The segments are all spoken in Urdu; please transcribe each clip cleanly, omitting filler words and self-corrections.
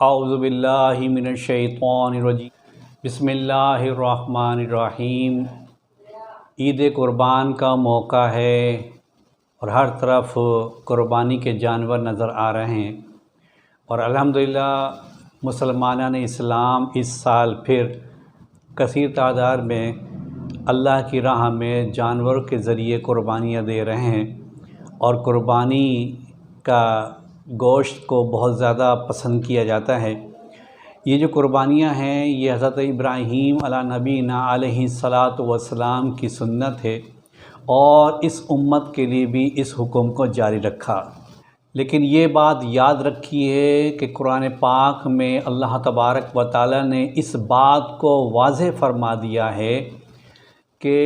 اعوذ باللہ من الشیطان الرجیم بسم اللہ الرحمن الرحیم۔ عید قربان کا موقع ہے اور ہر طرف قربانی کے جانور نظر آ رہے ہیں، اور الحمدللہ مسلمانان اسلام اس سال پھر کثیر تعداد میں اللہ کی راہ میں جانوروں کے ذریعے قربانیاں دے رہے ہیں، اور قربانی کا گوشت کو بہت زیادہ پسند کیا جاتا ہے۔ یہ جو قربانیاں ہیں یہ حضرت ابراہیم علیہ نبینا علیہ الصلاۃ والسلام کی سنت ہے، اور اس امت کے لیے بھی اس حکم کو جاری رکھا۔ لیکن یہ بات یاد رکھیے کہ قرآن پاک میں اللہ تبارک و تعالیٰ نے اس بات کو واضح فرما دیا ہے کہ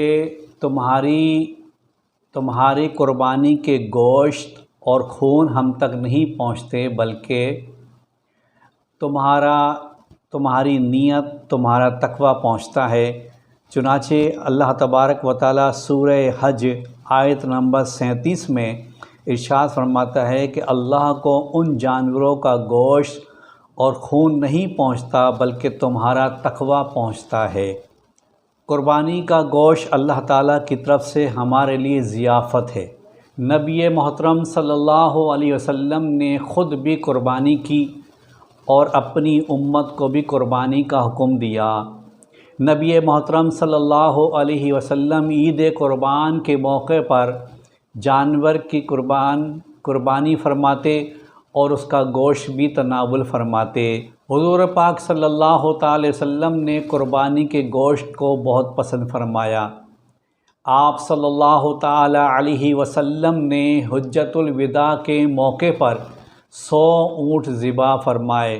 تمہاری قربانی کے گوشت اور خون ہم تک نہیں پہنچتے، بلکہ تمہاری نیت، تمہارا تقوی پہنچتا ہے۔ چنانچہ اللہ تبارک و تعالیٰ سورہ حج آیت نمبر 37 میں ارشاد فرماتا ہے کہ اللہ کو ان جانوروں کا گوشت اور خون نہیں پہنچتا بلکہ تمہارا تقوی پہنچتا ہے۔ قربانی کا گوشت اللہ تعالیٰ کی طرف سے ہمارے لیے ضیافت ہے۔ نبی محترم صلی اللہ علیہ وسلم نے خود بھی قربانی کی اور اپنی امت کو بھی قربانی کا حکم دیا۔ نبی محترم صلی اللہ علیہ وسلم عید قربان کے موقع پر جانور کی قربانی فرماتے اور اس کا گوشت بھی تناول فرماتے۔ حضور پاک صلی اللہ تعالی وسلم نے قربانی کے گوشت کو بہت پسند فرمایا۔ آپ صلی اللہ تعالی علیہ وسلم نے حجۃ الوداع کے موقع پر 100 اونٹ ذبح فرمائے،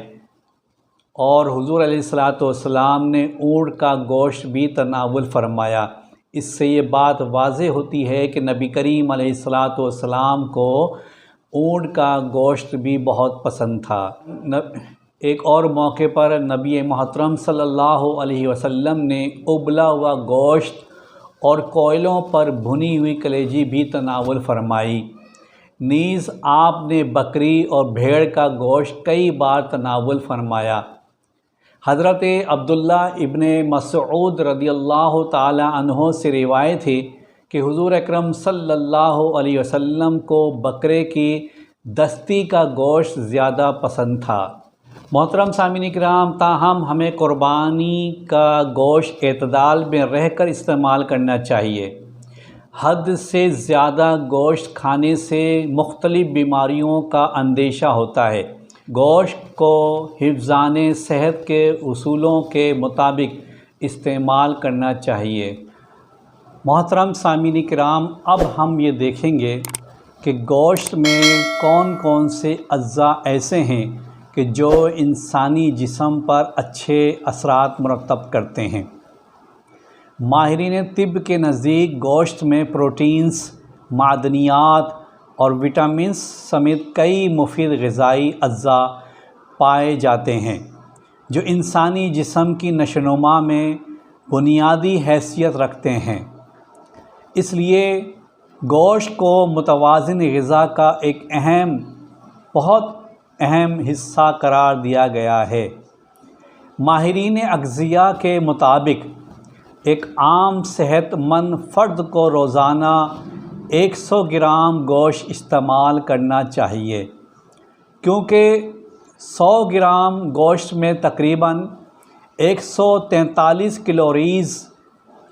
اور حضور علیہ الصلاۃ والسلام نے اونٹ کا گوشت بھی تناول فرمایا۔ اس سے یہ بات واضح ہوتی ہے کہ نبی کریم علیہ الصلاۃ والسلام کو اونٹ کا گوشت بھی بہت پسند تھا۔ ایک اور موقع پر نبی محترم صلی اللہ علیہ وسلم نے ابلا ہوا گوشت اور کوئلوں پر بھنی ہوئی کلیجی بھی تناول فرمائی۔ نیز آپ نے بکری اور بھیڑ کا گوشت کئی بار تناول فرمایا۔ حضرت عبداللہ ابن مسعود رضی اللہ تعالی عنہ سے روایت ہے کہ حضور اکرم صلی اللہ علیہ وسلم کو بکرے کی دستی کا گوشت زیادہ پسند تھا۔ محترم سامعین کرام، تاہم ہمیں قربانی کا گوشت اعتدال میں رہ کر استعمال کرنا چاہیے۔ حد سے زیادہ گوشت کھانے سے مختلف بیماریوں کا اندیشہ ہوتا ہے۔ گوشت کو حفظان صحت کے اصولوں کے مطابق استعمال کرنا چاہیے۔ محترم سامعین کرام، اب ہم یہ دیکھیں گے کہ گوشت میں کون کون سے اجزاء ایسے ہیں کہ جو انسانی جسم پر اچھے اثرات مرتب کرتے ہیں۔ ماہرین طب کے نزدیک گوشت میں پروٹینز، معدنیات اور وٹامنز سمیت کئی مفید غذائی اجزاء پائے جاتے ہیں جو انسانی جسم کی نشوونما میں بنیادی حیثیت رکھتے ہیں۔ اس لیے گوشت کو متوازن غذا کا ایک بہت اہم حصہ قرار دیا گیا ہے۔ ماہرین اغذیہ کے مطابق ایک عام صحت مند فرد کو روزانہ 100 گرام گوشت استعمال کرنا چاہیے، کیونکہ 100 گرام گوشت میں تقریباً 143 کیلوریز،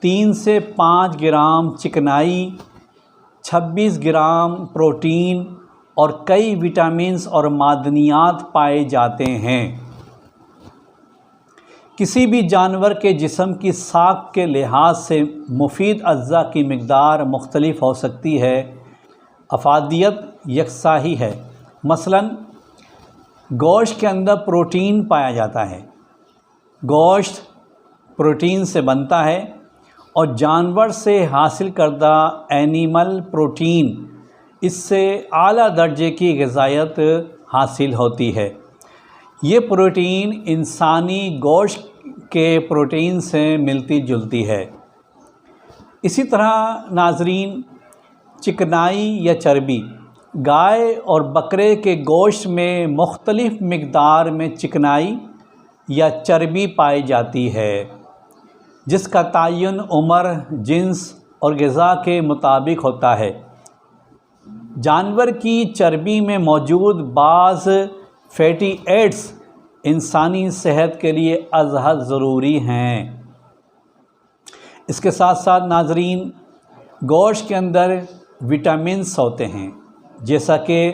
3 سے 5 گرام چکنائی، 26 گرام پروٹین اور کئی وٹامنز اور معدنیات پائے جاتے ہیں۔ کسی بھی جانور کے جسم کی ساخت کے لحاظ سے مفید اجزاء کی مقدار مختلف ہو سکتی ہے، افادیت یکساں ہی ہے۔ مثلاً گوشت کے اندر پروٹین پایا جاتا ہے، گوشت پروٹین سے بنتا ہے، اور جانور سے حاصل کردہ اینیمل پروٹین اس سے اعلیٰ درجے کی غذائیت حاصل ہوتی ہے۔ یہ پروٹین انسانی گوشت کے پروٹین سے ملتی جلتی ہے۔ اسی طرح ناظرین، چکنائی یا چربی گائے اور بکرے کے گوشت میں مختلف مقدار میں چکنائی یا چربی پائی جاتی ہے، جس کا تعین عمر، جنس اور غذا کے مطابق ہوتا ہے۔ جانور کی چربی میں موجود بعض فیٹی ایسڈز انسانی صحت کے لیے از حد ضروری ہیں۔ اس کے ساتھ ساتھ ناظرین، گوشت کے اندر وٹامنس ہوتے ہیں، جیسا کہ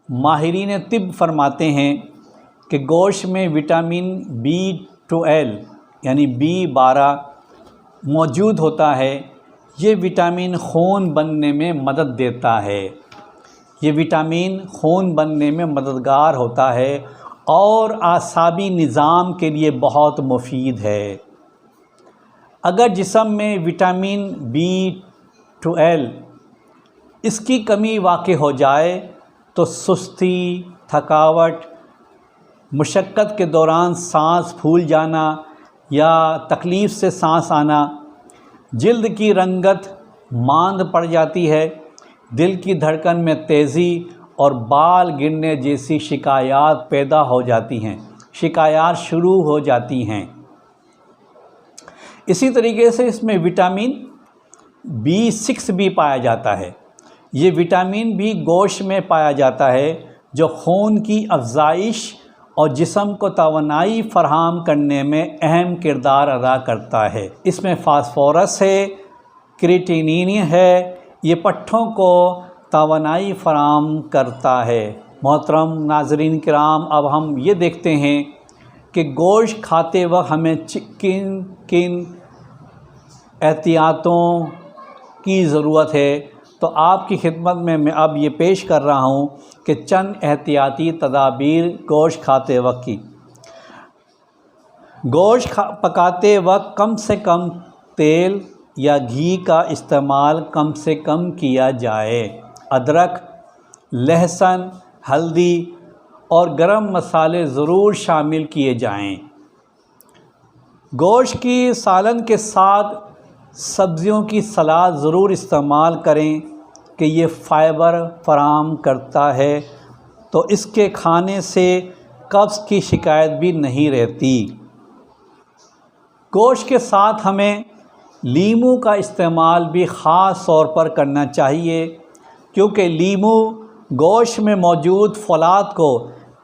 ماہرین طب فرماتے ہیں کہ گوشت میں وٹامن B12 یعنی B12 موجود ہوتا ہے۔ یہ وٹامن خون بننے میں مدد دیتا ہے، یہ وٹامن خون بننے میں مددگار ہوتا ہے اور اعصابی نظام کے لیے بہت مفید ہے۔ اگر جسم میں وٹامن B12 اس کی کمی واقع ہو جائے تو سستی، تھکاوٹ، مشقت کے دوران سانس پھول جانا یا تکلیف سے سانس آنا، جلد کی رنگت ماند پڑ جاتی ہے، دل کی دھڑکن میں تیزی اور بال گرنے جیسی شکایات پیدا ہو جاتی ہیں، شکایات شروع ہو جاتی ہیں۔ اسی طریقے سے اس میں وٹامن B6 بھی پایا جاتا ہے۔ یہ وٹامن بھی گوشت میں پایا جاتا ہے، جو خون کی افزائش اور جسم کو توانائی فراہم کرنے میں اہم کردار ادا کرتا ہے۔ اس میں فاسفورس ہے، کریٹینین ہے، یہ پٹھوں کو توانائی فراہم کرتا ہے۔ محترم ناظرین کرام، اب ہم یہ دیکھتے ہیں کہ گوشت کھاتے وقت ہمیں کن احتیاطوں کی ضرورت ہے، تو آپ کی خدمت میں اب یہ پیش کر رہا ہوں کہ چند احتیاطی تدابیر گوشت کھاتے وقت کی۔ گوشت پکاتے وقت کم سے کم تیل یا گھی کا استعمال کم سے کم کیا جائے۔ ادرک، لہسن، ہلدی اور گرم مسالے ضرور شامل کیے جائیں۔ گوشت کی سالن کے ساتھ سبزیوں کی سلاد ضرور استعمال کریں کہ یہ فائبر فراہم کرتا ہے، تو اس کے کھانے سے قبض کی شکایت بھی نہیں رہتی۔ گوشت کے ساتھ ہمیں لیموں کا استعمال بھی خاص طور پر کرنا چاہیے، کیونکہ لیمو گوشت میں موجود فولاد کو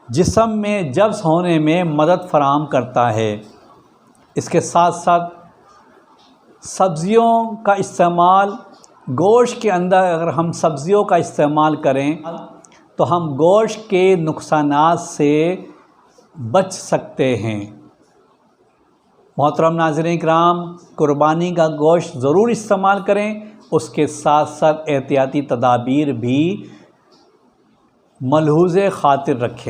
جسم میں جذب ہونے میں مدد فراہم کرتا ہے۔ اس کے ساتھ ساتھ سبزیوں کا استعمال، گوشت کے اندر اگر ہم سبزیوں کا استعمال کریں تو ہم گوشت کے نقصانات سے بچ سکتے ہیں۔ محترم ناظرین کرام، قربانی کا گوشت ضرور استعمال کریں، اس کے ساتھ ساتھ احتیاطی تدابیر بھی ملحوظ خاطر رکھیں۔